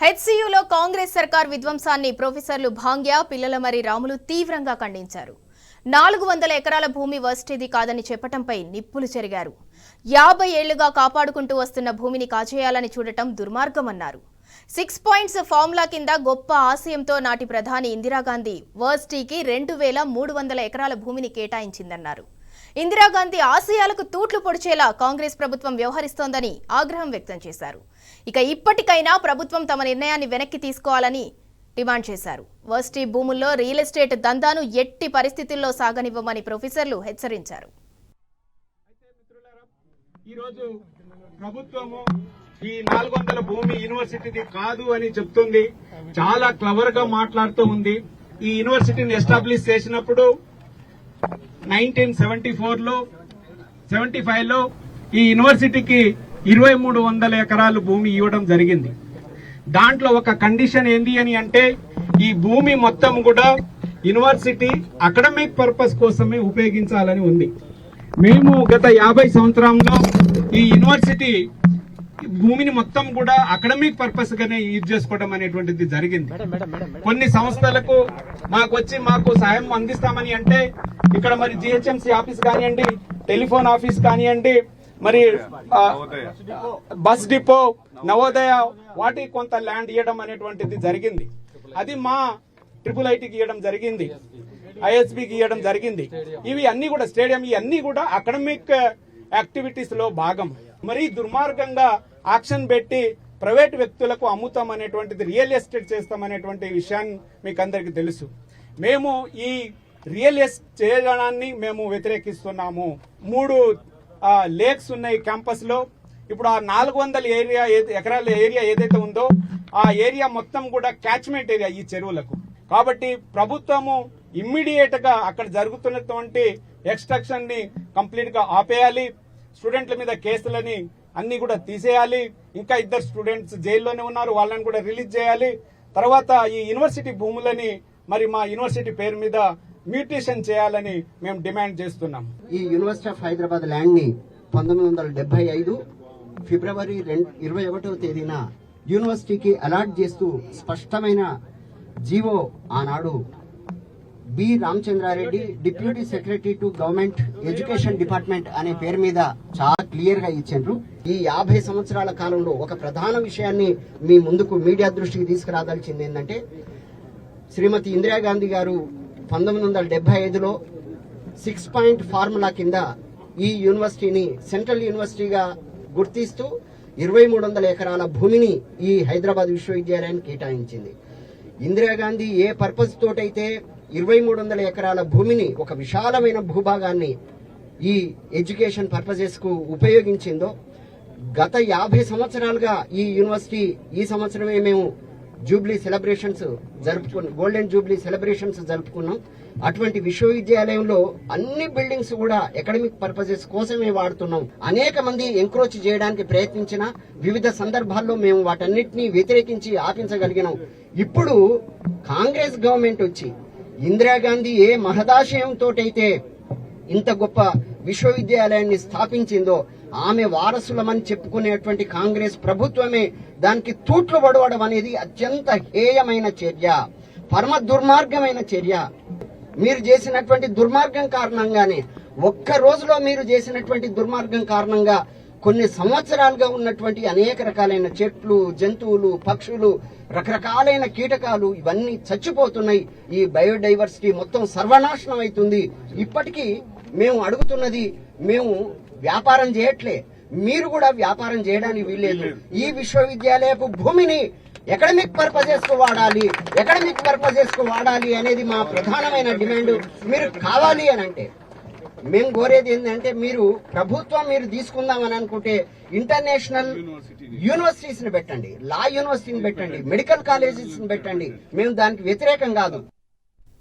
హెచ్సియులో కాంగ్రెస్ సర్కార్ విధ్వంసాన్ని ప్రొఫెసర్లు భాంగ్య పిల్లలమరి రాములు తీవ్రంగా ఖండించారు. 400 ఎకరాల భూమి వర్సిటీది కాదని చెప్పటంపై నిప్పులు చెరిగారు. 50 ఏళ్లుగా కాపాడుకుంటూ వస్తున్న భూమిని కాజేయాలని చూడటం దుర్మార్గమన్నారు. 6 పాయింట్స్ ఫార్ములా కింద గొప్ప ఆశయంతో నాటి ప్రధాని ఇందిరాగాంధీ వర్సిటీకి 2300 ఎకరాల భూమిని కేటాయించిందన్నారు. ఇందిరాగాంధీ ఆశయాలకు తూట్లు పొడిచేలా కాంగ్రెస్ ప్రభుత్వం వ్యవహరిస్తోందని ఆగ్రహం వ్యక్తం చేశారు. ఇప్పటికైనా ప్రభుత్వం తమ నిర్ణయాన్ని వెనక్కి తీసుకోవాలని డిమాండ్ చేశారు. వర్సిటీ భూముల్లో రియల్ ఎస్టేట్ దందాను ఎట్టి పరిస్థితుల్లో సాగనివ్వమని ప్రొఫెసర్లు హెచ్చరించారు. ఈ 400 భూమి యూనివర్సిటీది కాదు అని చెప్తుంది. చాలా క్లవర్ గా మాట్లాడుతూ ఉంది. ఈ యూనివర్సిటీని ఎస్టాబ్లిష్ చేసినప్పుడు 1974లో 75లో ఈ యూనివర్సిటీకి 2300 ఎకరాలు భూమి ఇవ్వడం జరిగింది. దాంట్లో ఒక కండిషన్ ఏంది అని అంటే ఈ భూమి మొత్తం కూడా యూనివర్సిటీ అకాడమిక్ పర్పస్ కోసమే ఉపయోగించాలని ఉంది. మేము గత 50 సంవత్సరంలో ఈ యూనివర్సిటీ భూమిని మొత్తం కూడా అకాడమిక్ పర్పస్ గానే యూజ్ చేసుకోవడం అనేటువంటిది జరిగింది. కొన్ని సంస్థలకు మాకు సాయం అందిస్తామని అంటే ఇక్కడ మరి జిహెచ్ఎంసీ ఆఫీస్ కానివ్వండి, టెలిఫోన్ ఆఫీస్ కానివ్వండి, మరి బస్ డిపో, నవోదయ వాటికి కొంత ల్యాండ్ ఇవ్వడం అనేటువంటిది జరిగింది. అది మా IIITకి ఇవ్వడం జరిగింది, ISBకి ఇవ్వడం జరిగింది. ఇవి అన్ని కూడా స్టేడియం ఇవన్నీ కూడా అకాడమిక్ యాక్టివిటీస్ లో భాగం. మరి దుర్మార్గంగా ఆక్షన్ పెట్టి ప్రైవేట్ వ్యక్తులకు అమ్ముతాం అనేటువంటిది, రియల్ ఎస్టేట్ చేస్తామనేటువంటి విషయాన్ని మీకు అందరికీ తెలుసు. మేము ఈ రియల్ ఎస్టేట్ చేయడాన్ని మేము వ్యతిరేకిస్తున్నాము. 3 లేక్స్ ఉన్నాయి క్యాంపస్ లో. ఇప్పుడు ఆ 400 ఎకరాల ఏరియా ఏదైతే ఉందో ఆ ఏరియా మొత్తం కూడా క్యాచ్మెంట్ ఏరియా ఈ చెరువులకు. కాబట్టి ప్రభుత్వము ఇమ్మీడియట్ గా అక్కడ జరుగుతున్నటువంటి ఎక్స్ట్రాక్షన్ ని కంప్లీట్ గా ఆపేయాలి. స్టూడెంట్ల మీద కేసులని అన్ని కూడా తీసేయాలి. ఇంకా 2 స్టూడెంట్స్ జైల్లోనే ఉన్నారు, వాళ్ళని కూడా రిలీజ్ చేయాలి. తర్వాత ఈ యూనివర్సిటీ భూములని మరి మా యూనివర్సిటీ పేరు మీద మ్యూటేషన్ చేయాలని మేము డిమాండ్ చేస్తున్నాం. ఈ యూనివర్సిటీ ఆఫ్ హైదరాబాద్ ల్యాండ్ ని 1975 ఫిబ్రవరి 21వ తేదీన యూనివర్సిటీకి అలాట్ చేస్తూ స్పష్టమైన జీవో ఆనాడు B Ramachandra Reddy deputy secretary to government education department అనే పేరు మీద చాలా క్లియర్ గా ఇచ్చారు. ఈ 50 సంవత్సరాల కాలంలో ఒక ప్రధాన విషయాన్ని మీ ముందుకు మీడియా దృష్టికి తీసుకురాదాల్సింది ఏంటంటే, శ్రీమతి ఇందిరాగాంధీ గారు 1975లో 6 పాయింట్ ఫార్ములా కింద ఈ యూనివర్సిటీని సెంట్రల్ యూనివర్సిటీగా గుర్తిస్తూ 2300 ఎకరాల భూమిని ఈ హైదరాబాద్ విశ్వవిద్యాలయానికి కేటాయించింది. ఇందిరాగాంధీ ఏ పర్పస్ తోటైతే 2300 ఎకరాల భూమిని, ఒక విశాలమైన భూభాగాన్ని ఈ ఎడ్యుకేషన్ పర్పసెస్ కు ఉపయోగించిందో, గత 50 సంవత్సరాలుగా ఈ యూనివర్సిటీ ఈ సంవత్సరమే మేము jubilee celebrations golden jubilee celebrations జరుపుకున్నాం. అటువంటి విశ్వవిద్యాలయంలో అన్ని బిల్డింగ్స్ కూడా అకాడమిక్ పర్పసెస్ కోసమే వాడుతున్నాం. అనేక మంది ఎంక్రోచ్ చేయడానికి ప్రయత్నించిన వివిధ సందర్భాల్లో మేము వాటన్నిటినీ వ్యతిరేకించి ఆపించగలిగినాం. ఇప్పుడు కాంగ్రెస్ గవర్నమెంట్ వచ్చి ఇందిరాగాంధీ ఏ మహదాశయంతోటైతే ఇంత గొప్ప విశ్వవిద్యాలయాన్ని స్థాపించిందో ఆమె వారసులమని చెప్పుకునేటువంటి కాంగ్రెస్ ప్రభుత్వమే దానికి తూట్లు పడవడం అనేది అత్యంత హేయమైన చర్య, పరమ దుర్మార్గమైన చర్య. మీరు చేసినటువంటి దుర్మార్గం కారణంగానే, ఒక్క రోజులో మీరు చేసినటువంటి దుర్మార్గం కారణంగా కొన్ని సంవత్సరాలుగా ఉన్నటువంటి అనేక రకాలైన చెట్లు, జంతువులు, పక్షులు, రకరకాలైన కీటకాలు ఇవన్నీ చచ్చిపోతున్నాయి. ఈ బయోడైవర్సిటీ మొత్తం సర్వనాశనం అవుతుంది. ఇప్పటికీ మేము అడుగుతున్నది, మేము వ్యాపారం చేయట్లే, మీరు కూడా వ్యాపారం చేయడానికి వీల్లేదు. ఈ విశ్వవిద్యాలయపు భూమిని అకాడమిక్ పర్పసెస్ కు వాడాలి అనేది మా ప్రధానమైన డిమాండ్. మీరు కావాలి అని అంటే మేము కోరేది ఏంటంటే, మీరు తీసుకుందామని అనుకుంటే ఇంటర్నేషనల్ యూనివర్సిటీస్ ని పెట్టండి, లా యూనివర్సిటీని పెట్టండి, మెడికల్ కాలేజెస్ ని పెట్టండి. మేము దానికి వ్యతిరేకం కాదు.